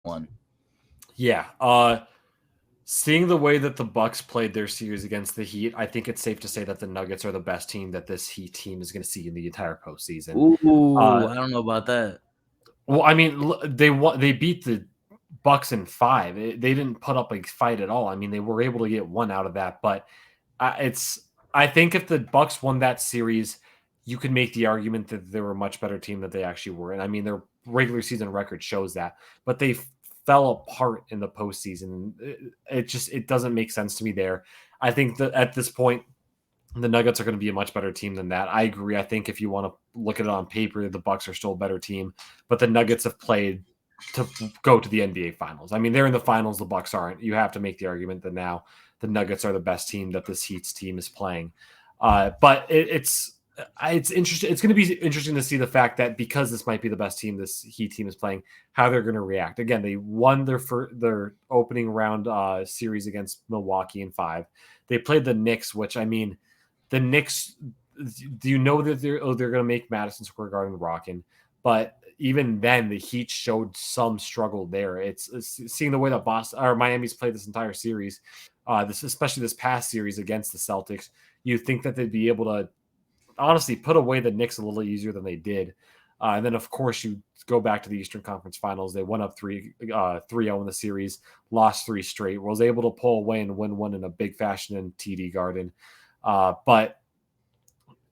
one. Yeah. Seeing the way that the Bucks played their series against the Heat, I think it's safe to say that the Nuggets are the best team that this Heat team is going to see in the entire postseason. Ooh, I don't know about that. Well, I mean, they beat the Bucks in 5. They didn't put up a fight at all. I mean, they were able to get one out of that, but it's I think if the Bucks won that series, you could make the argument that they were a much better team than they actually were. And I mean, their regular season record shows that, but they fell apart in the postseason. It doesn't make sense to me there. I think that at this point, the Nuggets are going to be a much better team than that. I agree. I think if you want to look at it on paper, the Bucks are still a better team, but the Nuggets have played to go to the NBA Finals. I mean, they're in the finals. The Bucks aren't. You have to make the argument that now the Nuggets are the best team that this Heat's team is playing. But it's interesting. It's going to be interesting to see the fact that because this might be the best team this Heat team is playing, how they're going to react. Again, they won their opening round series against Milwaukee in 5. They played the Knicks, which I mean the Knicks, do you know that they're going to make Madison Square Garden rocking? But even then, the Heat showed some struggle there. It's seeing the way that Boston or Miami's played this entire series, this especially this past series against the Celtics. You think that they'd be able to honestly put away the Knicks a little easier than they did. And then, of course, you go back to the Eastern Conference Finals. They went up 3-0 in the series, lost 3 straight, was able to pull away and win one in a big fashion in TD Garden. But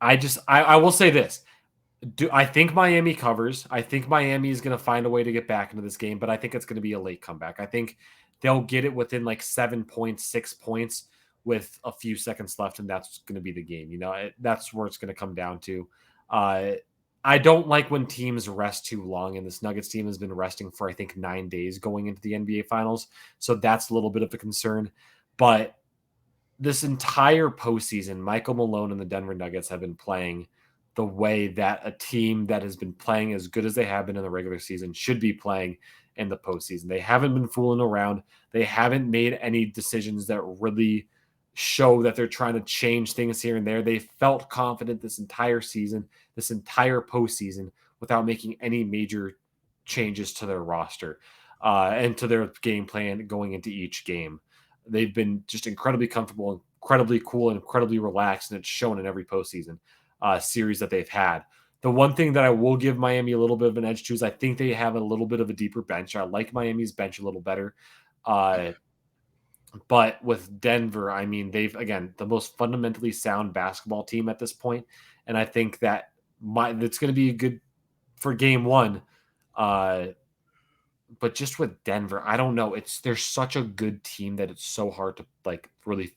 I will say this. I think Miami covers. I think Miami is going to find a way to get back into this game, but I think it's going to be a late comeback. I think they'll get it within like 7 points, 6 points with a few seconds left, and that's going to be the game. That's where it's going to come down to. Uh, I don't like when teams rest too long, and this Nuggets team has been resting for I think 9 days going into the NBA Finals, so that's a little bit of a concern. But this entire postseason, Michael Malone and the Denver Nuggets have been playing the way that a team that has been playing as good as they have been in the regular season should be playing in the postseason. They haven't been fooling around. They haven't made any decisions that really show that they're trying to change things here and there. They felt confident this entire season, this entire postseason, without making any major changes to their roster and to their game plan going into each game. They've been just incredibly comfortable, incredibly cool, and incredibly relaxed, and it's shown in every postseason series that they've had. The one thing that I will give Miami a little bit of an edge to is I think they have a little bit of a deeper bench. I like Miami's bench a little better. But with Denver, I mean, they've, again, the most fundamentally sound basketball team at this point. And I think that it's going to be good for game one. But just with Denver, I don't know. They're such a good team that it's so hard to like really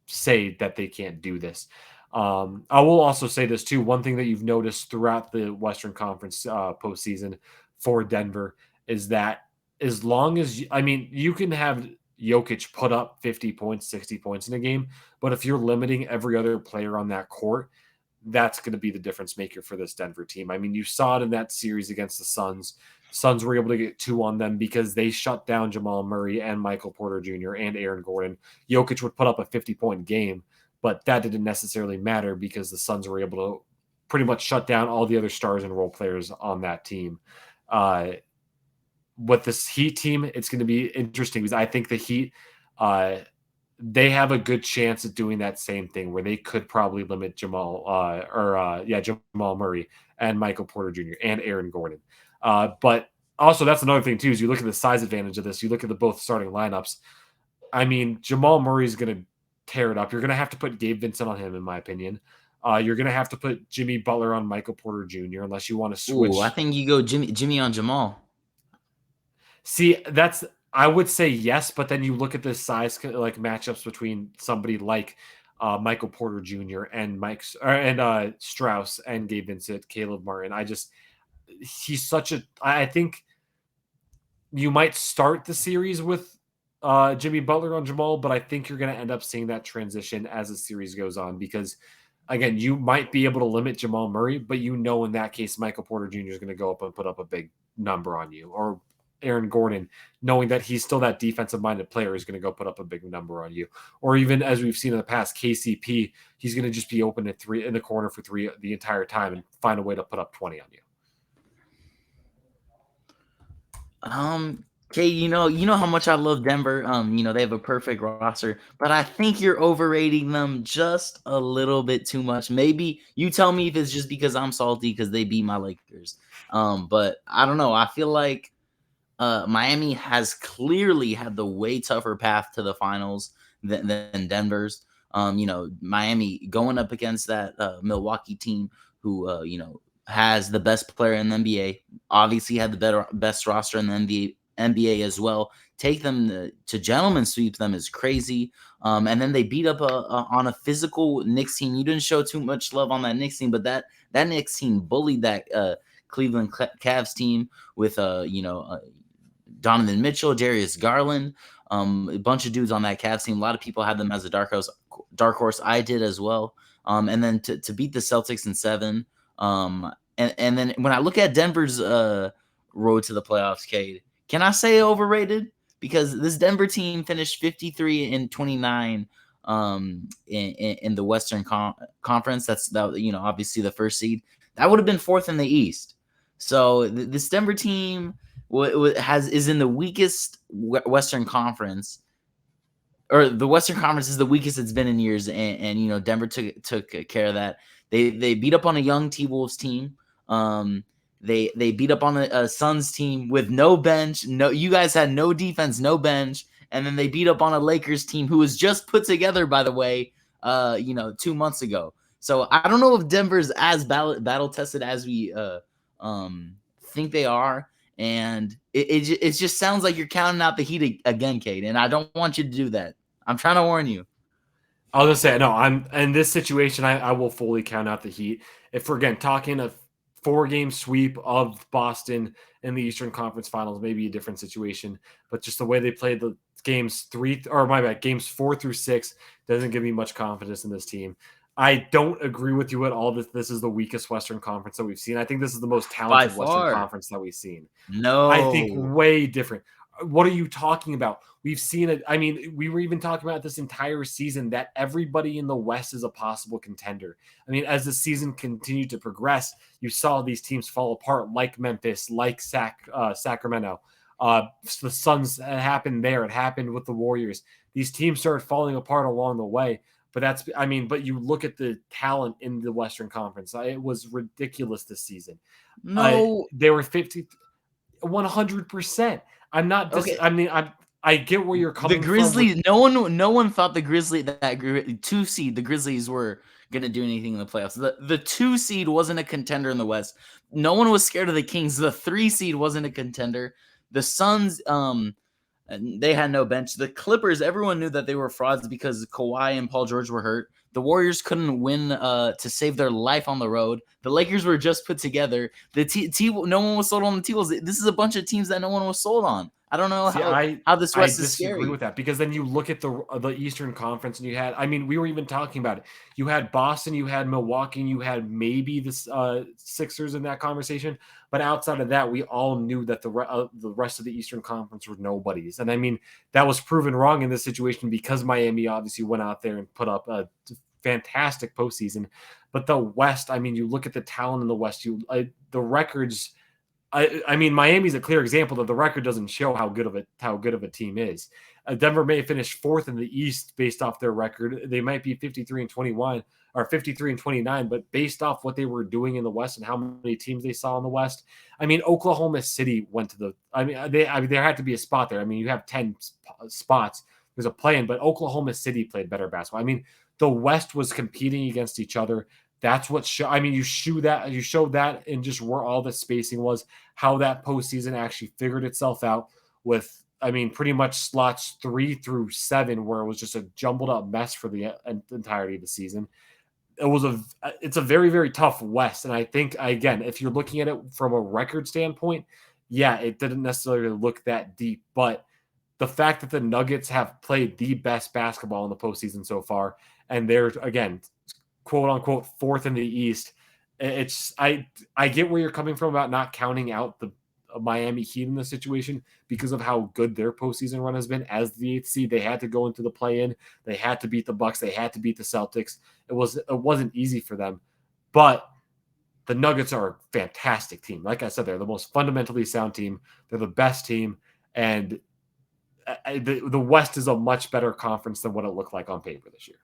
say that they can't do this. I will also say this too. One thing that you've noticed throughout the Western Conference postseason for Denver is that as long as I mean, you can have Jokic put up 50 points, 60 points in a game, but if you're limiting every other player on that court, that's going to be the difference maker for this Denver team. I mean, you saw it in that series against the Suns. Suns were able to get 2 on them because they shut down Jamal Murray and Michael Porter Jr. and Aaron Gordon. Jokic would put up a 50-point game, but that didn't necessarily matter because the Suns were able to pretty much shut down all the other stars and role players on that team. With this Heat team, it's going to be interesting because I think the Heat, they have a good chance at doing that same thing where they could probably limit Jamal Murray and Michael Porter Jr. and Aaron Gordon. But also that's another thing too is you look at the size advantage of this. You look at the both starting lineups. I mean, Jamal Murray is going to tear it up. You're going to have to put Gabe Vincent on him, in my opinion. You're going to have to put Jimmy Butler on Michael Porter Jr. unless you want to Ooh, I switch. think you go Jimmy on Jamal. See, I would say yes, but then you look at the size like matchups between somebody like Michael Porter Jr. and Strauss and Gabe Vincent, Caleb Martin. He's such a. I think you might start the series with Jimmy Butler on Jamal, but I think you're going to end up seeing that transition as the series goes on because, again, you might be able to limit Jamal Murray, but in that case, Michael Porter Jr. is going to go up and put up a big number on you, or Aaron Gordon, knowing that he's still that defensive-minded player, is going to go put up a big number on you. Or even as we've seen in the past, KCP, he's going to just be open at 3 in the corner for 3 the entire time and find a way to put up 20 on you. Okay, you know how much I love Denver. They have a perfect roster, but I think you're overrating them just a little bit too much. Maybe you tell me if it's just because I'm salty because they beat my Lakers. But I don't know. I feel like Miami has clearly had the way tougher path to the finals than Denver's. Miami going up against that Milwaukee team who has the best player in the NBA, obviously had the best roster in the NBA as well. Take them to gentlemen sweep them is crazy. And then they beat up on a physical Knicks team. You didn't show too much love on that Knicks team, but that Knicks team bullied that Cleveland Cavs team with Donovan Mitchell, Darius Garland, a bunch of dudes on that Cavs team. A lot of people had them as a dark horse. Dark horse, I did as well. And then to beat the Celtics in 7. And then when I look at Denver's road to the playoffs, Cade, can I say overrated? Because this Denver team finished 53 and 29 in the Western Conference. That's obviously the first seed. That would have been fourth in the East. So this Denver team is in the weakest Western Conference, or the Western Conference is the weakest it's been in years, and Denver took care of that. They beat up on a young T Wolves team. They beat up on a Suns team with no bench. No, you guys had no defense, no bench, and then they beat up on a Lakers team who was just put together, by the way, 2 months ago. So I don't know if Denver's as battle tested as we think they are. And it just sounds like you're counting out the Heat again, Cade, and I don't want you to do that. I'm trying to warn you. I was gonna say no. I'm in this situation. I will fully count out the Heat. If we're again talking a 4-game sweep of Boston in the Eastern Conference Finals, maybe a different situation. But just the way they played the games 4 through 6 doesn't give me much confidence in this team. I don't agree with you at all that this is the weakest Western Conference that we've seen. I think this is the most By talented Western far. Conference that we've seen. I think No. way different. What are you talking about? We've seen it. I mean, we were even talking about this entire season that everybody in the West is a possible contender. I mean, as the season continued to progress, you saw these teams fall apart, like Memphis, like Sacramento. The Suns, it happened there. It happened with the Warriors. These teams started falling apart along the way. But you look at the talent in the Western Conference. It was ridiculous this season. No. They were 100%. I'm not Okay. I mean, I get where you're The coming from with Grizzlies, no one thought that 2 seed, the Grizzlies were gonna do anything in the playoffs. The 2 seed wasn't a contender in the West. No one was scared of the Kings. The 3 seed wasn't a contender. The Suns, they had no bench. The Clippers, everyone knew that they were frauds because Kawhi and Paul George were hurt. The Warriors couldn't win to save their life on the road. The Lakers were just put together. No one was sold on the T-Wolves. This is a bunch of teams that no one was sold on. I don't know See, how this I West is disagree scary. with that because then you look at the Eastern Conference and you had, I mean, we were even talking about it. You had Boston, you had Milwaukee, and you had maybe the Sixers in that conversation. But outside of that, we all knew that the rest of the Eastern Conference were nobodies. And I mean, that was proven wrong in this situation because Miami obviously went out there and put up a fantastic postseason. But the West, I mean, you look at the talent in the West, the records. I mean, Miami's a clear example that the record doesn't show how good of a team is. Denver may finish fourth in the East based off their record. They might be 53 and 21 or 53 and 29, but based off what they were doing in the West and how many teams they saw in the West, I mean, Oklahoma City went to the. I mean, there had to be a spot there. I mean, you have 10 spots. There's a play-in, but Oklahoma City played better basketball. I mean, the West was competing against each other. That's what I mean, you showed that in just where all the spacing was, how that postseason actually figured itself out with, I mean, pretty much slots 3 through 7, where it was just a jumbled up mess for the entirety of the season. It's a very, very tough West. And I think, again, if you're looking at it from a record standpoint, yeah, it didn't necessarily look that deep, but the fact that the Nuggets have played the best basketball in the postseason so far, and they're, again, quote unquote fourth in the East. I get where you're coming from about not counting out the Miami Heat in this situation because of how good their postseason run has been. As the 8th seed, they had to go into the play-in. They had to beat the Bucks. They had to beat the Celtics. It wasn't easy for them, but the Nuggets are a fantastic team. Like I said, they're the most fundamentally sound team. They're the best team. And the West is a much better conference than what it looked like on paper this year.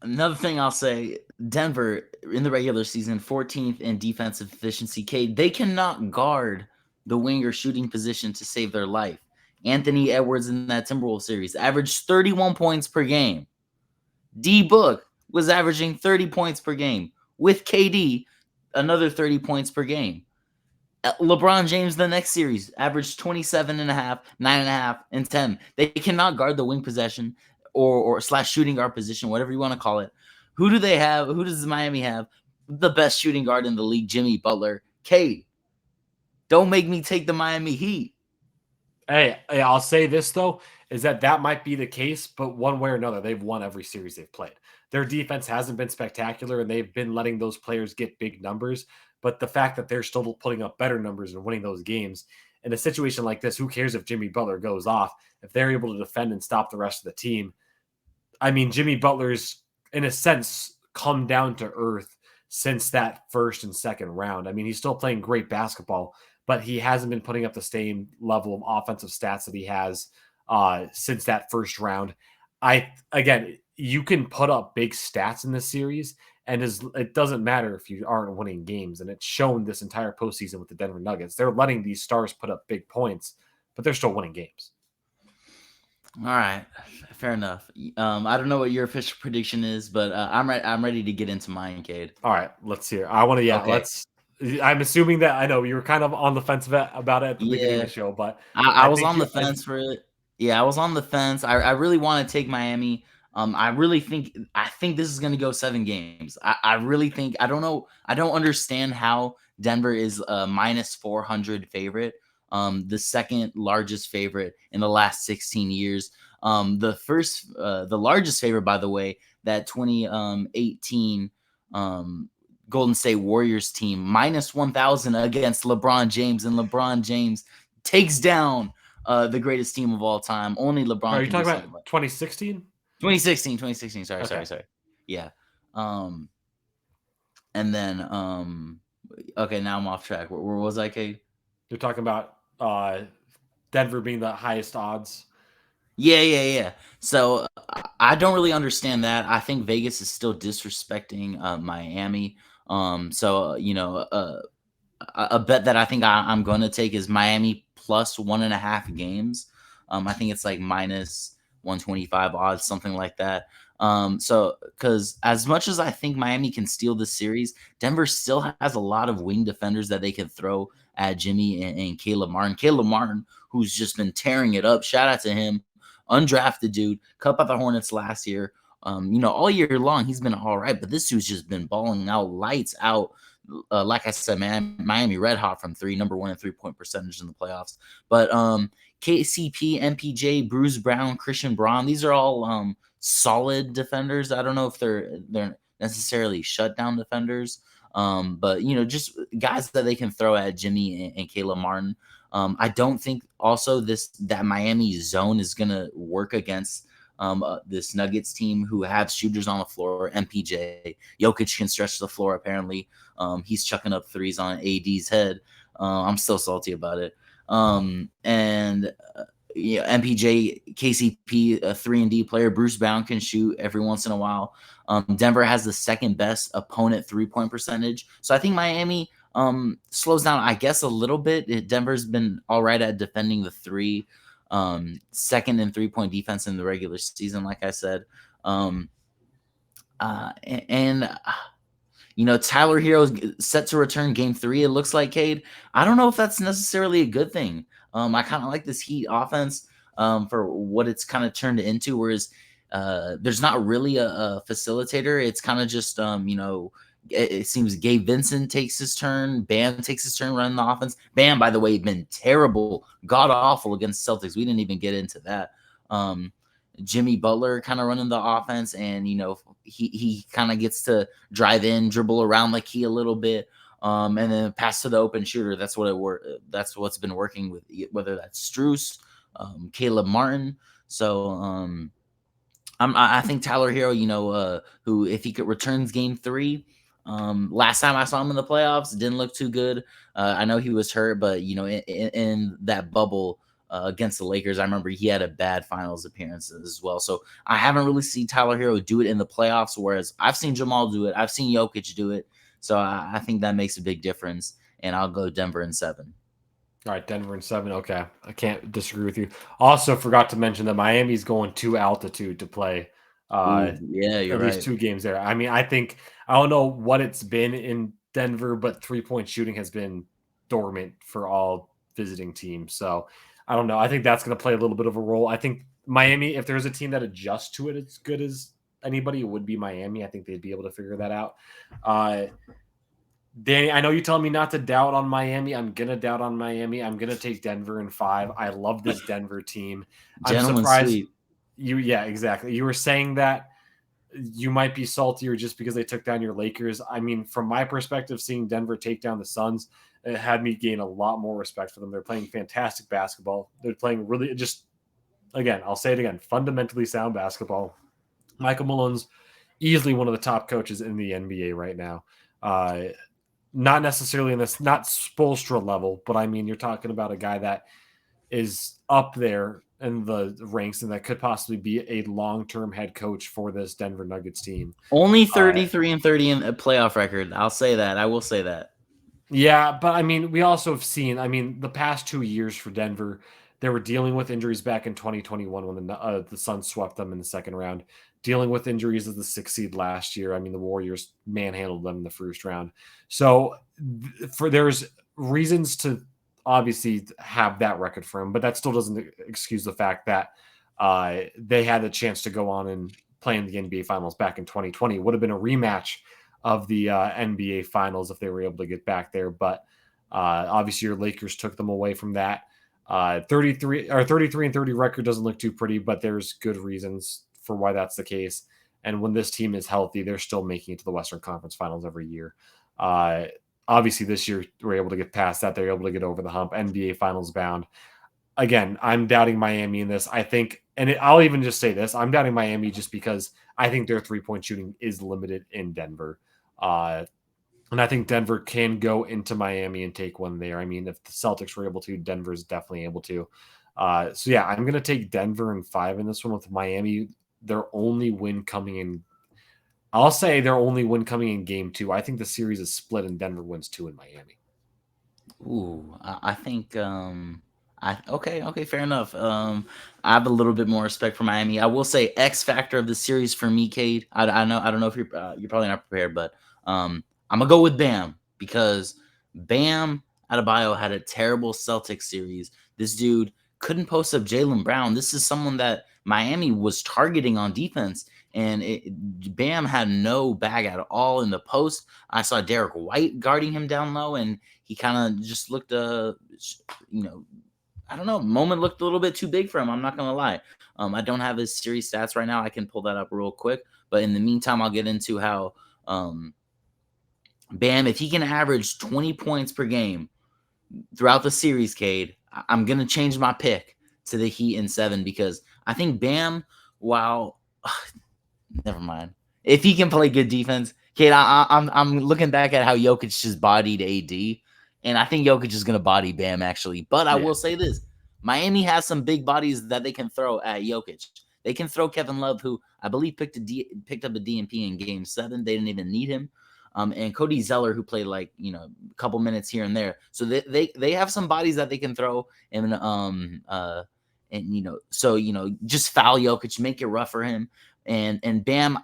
Another thing I'll say, Denver in the regular season, 14th in defensive efficiency. Cade, they cannot guard the winger shooting position to save their life. Anthony Edwards in that Timberwolves series averaged 31 points per game. D Book was averaging 30 points per game. With KD, another 30 points per game. LeBron James the next series averaged 27 and a half, 9.5, and 10. They cannot guard the wing possession or slash shooting guard position, whatever you want to call it. Who do they have? Who does Miami have? The best shooting guard in the league, Jimmy Butler. Cade, don't make me take the Miami Heat. Hey, I'll say this though, is that might be the case, but one way or another, they've won every series they've played. Their defense hasn't been spectacular, and they've been letting those players get big numbers. But the fact that they're still putting up better numbers and winning those games in a situation like this, who cares if Jimmy Butler goes off? If they're able to defend and stop the rest of the team, I mean, Jimmy Butler's, in a sense, come down to earth since that first and second round. I mean, he's still playing great basketball, but he hasn't been putting up the same level of offensive stats that he has since that first round. Again, you can put up big stats in this series, and it doesn't matter if you aren't winning games. And it's shown this entire postseason with the Denver Nuggets. They're letting these stars put up big points, but they're still winning games. All right, fair enough. I don't know what your official prediction is, but I'm ready to get into mine, Cade. All right, let's hear. I want to. Yeah, Okay. I'm assuming that I know you were kind of on the fence about it at the beginning of the show, but I was on the fence for it. Yeah, I was on the fence. I really want to take Miami. I think this is going to go 7 games. I really think I don't know. I don't understand how Denver is a minus 400 favorite. The second largest favorite in the last 16 years. The largest favorite, by the way, that 2018 Golden State Warriors team minus 1,000 against LeBron James, and LeBron James takes down the greatest team of all time. Only LeBron. Are you talking about 2016? 2016. Sorry. Yeah. And then okay, now I'm off track. Where was I, Kate? You're talking about Denver being the highest odds. Yeah. So I don't really understand that. I think Vegas is still disrespecting Miami. A bet that I think I'm going to take is Miami plus 1.5 games. I think it's like minus 125 odds, something like that. Because as much as I think Miami can steal the series, Denver still has a lot of wing defenders that they can throw at Jimmy and Caleb Martin. Caleb Martin, who's just been tearing it up. Shout out to him. Undrafted dude, cut by the Hornets last year. All year long, he's been all right, but this dude's just been balling out, lights out. Like I said, man, Miami red hot from 3, number 1 in 3-point percentage in the playoffs. But KCP, MPJ, Bruce Brown, Christian Braun, these are all solid defenders. I don't know if they're necessarily shutdown defenders, but just guys that they can throw at Jimmy and Caleb Martin. I don't think also that Miami zone is gonna work against this Nuggets team who have shooters on the floor. MPJ, Jokic can stretch the floor apparently. He's chucking up threes on AD's head. I'm still salty about it. MPJ, KCP, a 3-and-D player. Bruce Brown can shoot every once in a while. Denver has the second best opponent 3-point percentage. So I think Miami slows down, I guess, a little bit. Denver's been all right at defending the 3. Second in 3-point defense in the regular season, like I said. Tyler Herro's set to return game 3. It looks like, Cade. I don't know if that's necessarily a good thing. I kind of like this Heat offense for what it's kind of turned into, whereas there's not really a facilitator. It's kind of just, it seems Gabe Vincent takes his turn. Bam takes his turn running the offense. Bam, by the way, been terrible, god-awful against Celtics. We didn't even get into that. Jimmy Butler kind of running the offense, and, he kind of gets to drive in, dribble around like he a little bit, and then pass to the open shooter. That's that's what's been working with, whether that's Strus, Caleb Martin. So I think Tyler Herro, who if he could returns game 3, Last time I saw him in the playoffs, didn't look too good. I know he was hurt, but in that bubble against the Lakers, I remember he had a bad finals appearance as well. So I haven't really seen Tyler Hero do it in the playoffs, whereas I've seen Jamal do it. I've seen Jokic do it. So I think that makes a big difference. And I'll go Denver in 7. All right, Denver in 7. Okay, I can't disagree with you. Also, forgot to mention that Miami's going to altitude to play Ooh, yeah, you're at least right. 2 games there. I mean, I don't know what it's been in Denver, but 3-point shooting has been dormant for all visiting teams. So I don't know. I think that's going to play a little bit of a role. I think Miami, if there's a team that adjusts to it as good as anybody, it would be Miami. I think they'd be able to figure that out. Danny, I know you telling me not to doubt on Miami. I'm gonna doubt on Miami. I'm gonna take Denver in 5. I love this Denver team. I'm Gentlemen surprised sweep. yeah, exactly. You were saying that you might be saltier just because they took down your Lakers. I mean, from my perspective, seeing Denver take down the Suns, it had me gain a lot more respect for them. They're playing fantastic basketball. They're playing really just, again, I'll say it again, fundamentally sound basketball. Michael Malone's easily one of the top coaches in the NBA right now. Not necessarily in this, not Spoelstra level, but I mean, you're talking about a guy that is up there in the ranks and that could possibly be a long-term head coach for this Denver Nuggets team. Only 33-30 in a playoff record. I'll say that. I will say that. Yeah, but I mean, we also have seen, I mean, the past 2 years for Denver, they were dealing with injuries back in 2021 when the Suns swept them in the second round, dealing with injuries as the 6th seed last year. I mean, the Warriors manhandled them in the first round. So there's reasons to obviously have that record for him, but that still doesn't excuse the fact that they had a chance to go on and play in the NBA Finals back in 2020. It would have been a rematch of the NBA Finals if they were able to get back there. But obviously, your Lakers took them away from that. 33 and 30 record doesn't look too pretty, but there's good reasons for why that's the case. And when this team is healthy, they're still making it to the Western Conference Finals every year. Obviously, this year we're able to get past that. They're able to get over the hump. NBA Finals bound. Again, I'm doubting Miami in this. I think, and I'll even just say this: I'm doubting Miami just because I think their 3-point shooting is limited in Denver. And I think Denver can go into Miami and take one there. I mean, if the Celtics were able to, Denver's definitely able to. So yeah, I'm going to take Denver in 5 in this one with Miami. Their only win coming in, I'll say their only win coming in game 2. I think the series is split and Denver wins 2 in Miami. Ooh, I think okay, fair enough. I have a little bit more respect for Miami. I will say X factor of the series for me, Cade. I know I don't know if you're probably not prepared, but I'm gonna go with Bam because Bam Adebayo had a terrible Celtics series. This dude couldn't post up Jaylen Brown. This is someone that Miami was targeting on defense, and Bam had no bag at all in the post. I saw Derek White guarding him down low, and he kind of just looked, I don't know, moment looked a little bit too big for him. I'm not gonna lie. I don't have his series stats right now. I can pull that up real quick, but in the meantime, I'll get into how Bam, if he can average 20 points per game throughout the series, Cade, I'm gonna change my pick to the Heat in 7 because I think Bam, while never mind, if he can play good defense, Cade, I'm looking back at how Jokic just bodied AD. And I think Jokic is going to body Bam, actually. But I will say this. Miami has some big bodies that they can throw at Jokic. They can throw Kevin Love, who I believe picked up a DNP in Game 7. They didn't even need him. And Cody Zeller, who played a couple minutes here and there. So they have some bodies that they can throw. Just foul Jokic, make it rough for him. And Bam,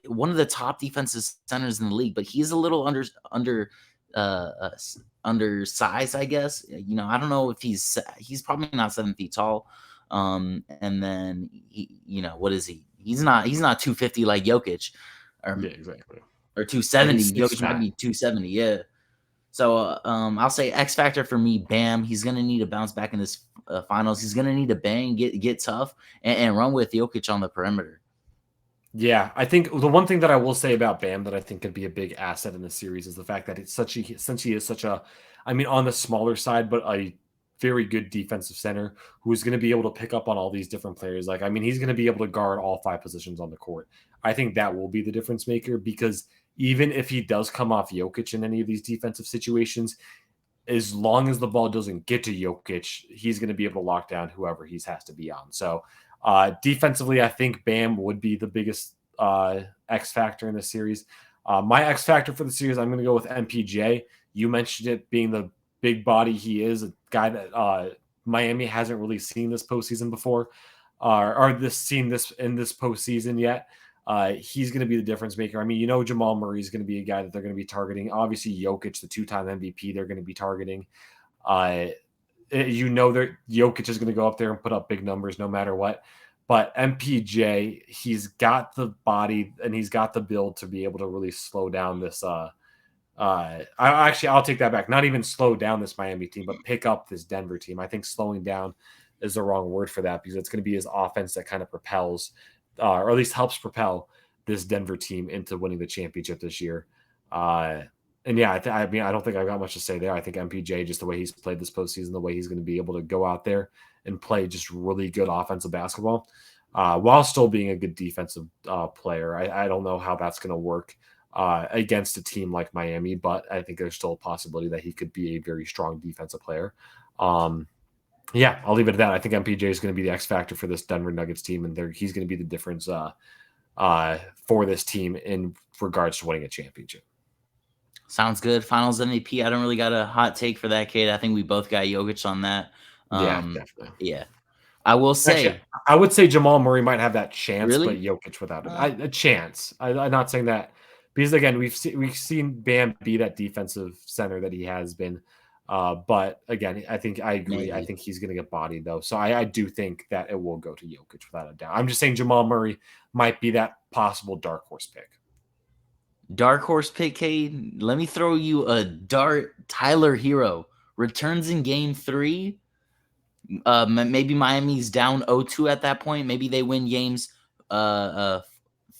one of the top defensive centers in the league, but he's a little undersized, I guess. I don't know if he's probably not 7 feet tall. And then what is he? He's not 250 like Jokic, yeah, exactly, or 270. Jokic might be 270. Yeah. So I'll say X factor for me. Bam. He's gonna need to bounce back in this finals. He's gonna need to bang, get tough, and run with Jokic on the perimeter. Yeah, I think the one thing that I will say about Bam that I think could be a big asset in the series is the fact that since he is such a, I mean, on the smaller side, but a very good defensive center who's going to be able to pick up on all these different players. He's going to be able to guard all 5 positions on the court. I think that will be the difference maker because even if he does come off Jokic in any of these defensive situations, as long as the ball doesn't get to Jokic, he's going to be able to lock down whoever he has to be on. So defensively, I think Bam would be the biggest X factor in this series. My X factor for the series, I'm going to go with MPJ. You mentioned it being the big body he is, a guy that Miami hasn't really seen this postseason before, seen this in this postseason yet. He's going to be the difference maker. I mean, Jamal Murray is going to be a guy that they're going to be targeting. Obviously, Jokic, the two-time MVP, they're going to be targeting. That Jokic is going to go up there and put up big numbers no matter what. But MPJ, he's got the body and he's got the build to be able to really slow down this. I'll take that back. Not even slow down this Miami team, but pick up this Denver team. I think slowing down is the wrong word for that because it's going to be his offense that kind of propels, or at least helps propel this Denver team into winning the championship this year. And yeah, I don't think I've got much to say there. I think MPJ, just the way he's played this postseason, the way he's going to be able to go out there and play just really good offensive basketball, while still being a good defensive player. I don't know how that's going to work against a team like Miami, but I think there's still a possibility that he could be a very strong defensive player. Yeah, I'll leave it at that. I think MPJ is going to be the X factor for this Denver Nuggets team, and he's going to be the difference for this team in regards to winning a championship. Sounds good. Finals MVP. I don't really got a hot take for that, Kate. I think we both got Jokic on that. Yeah, definitely. Yeah. I will say, actually, I would say Jamal Murray might have that chance, really? but Jokic without it. A chance. I'm not saying that because again, we've seen Bam be that defensive center that he has been. But again, I agree. Maybe. I think he's going to get bodied though. So I do think that it will go to Jokic without a doubt. I'm just saying Jamal Murray might be that possible dark horse pick. Dark horse pick, Cade. Let me throw you a dart. Tyler Hero returns in game 3. Maybe Miami's down 0-2 at that point. Maybe they win games 3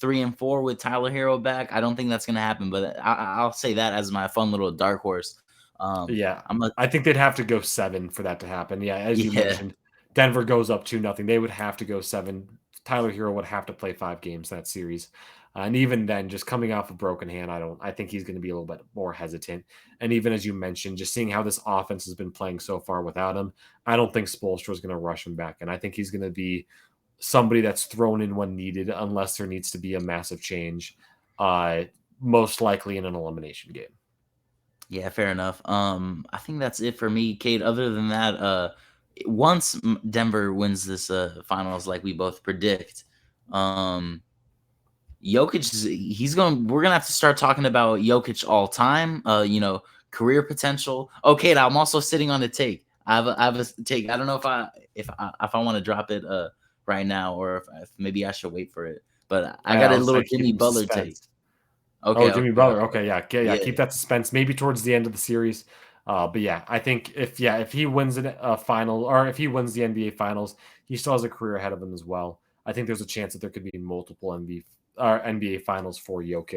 and 4 with Tyler Hero back. I don't think that's going to happen, but I'll say that as my fun little dark horse. I think they'd have to go 7 for that to happen. Yeah, as you mentioned, Denver goes up 2-0. They would have to go 7. Tyler Hero would have to play 5 games that series. And even then, just coming off a broken hand, I think he's going to be a little bit more hesitant. And even as you mentioned, just seeing how this offense has been playing so far without him, I don't think Spoelstra is going to rush him back. And I think he's going to be somebody that's thrown in when needed, unless there needs to be a massive change, most likely in an elimination game. Yeah, fair enough. I think that's it for me, Kate. Other than that, once Denver wins this finals, like we both predict, Jokic, we're gonna have to start talking about Jokic all time. Career potential. Okay, I'm also sitting on a take. I have a take. I don't know if I want to drop it right now or if maybe I should wait for it. But I got a little Jimmy Butler take. Okay, Jimmy Butler. Okay, yeah. Keep that suspense. Maybe towards the end of the series. But yeah, I think if he wins a final or if he wins the NBA Finals, he still has a career ahead of him as well. I think there's a chance that there could be multiple NBA Finals for Jokic.